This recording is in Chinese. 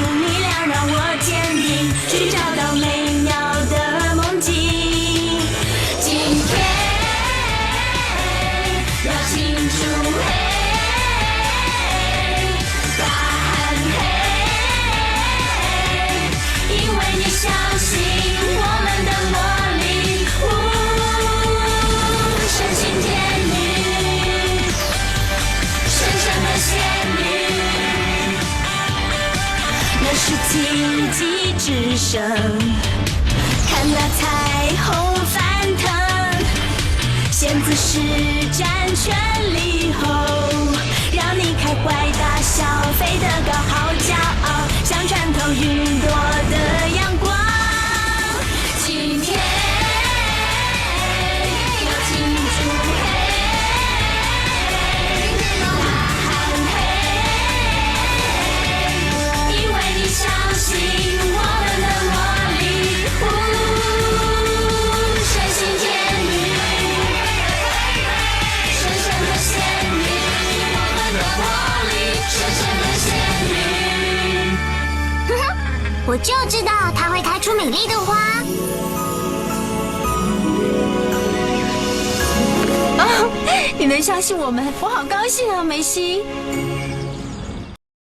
力量让我坚定，去找到美妙的梦境。今天要庆祝，嘿，大喊嘿，因为你相信我们的魔力。神行天女，神圣的仙女，那是奇迹之声。看那彩虹翻腾，仙子施展全力后，让你开怀大笑，飞得高，好骄傲，像穿透云朵的阳光。今天要庆祝，嘿，大喊嘿，因为你相信我们的魔力。神行天女，神圣的仙女，我们的魔力，神圣的仙女。呵呵，我就知道它会开出美丽的花。你能相信我们，我好高兴啊，梅西。